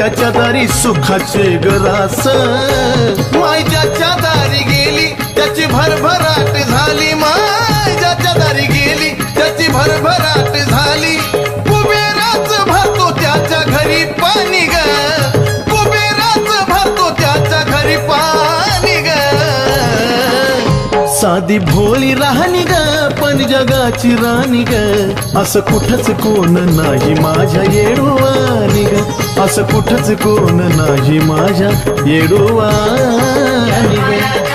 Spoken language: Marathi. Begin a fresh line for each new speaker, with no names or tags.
त्याच्या दारी सुखाचे गरास,
माय ज्याच्या दारी गेली त्याची भरभराट झाली, माय ज्याच्या दारी गेली त्याची भरभराट झाली. कुबेराच भरतो त्याच्या घरी पाणी ग, कुबेराच भरतो त्याच्या घरी पाणी ग.
साधी भोळी राहणी ग पण जगाची राणी ग, असं कुठंच कोण नाही माझ्या येडोवानी ग, असं कुठंच कोण नाही माझ्या येडोवानी ग.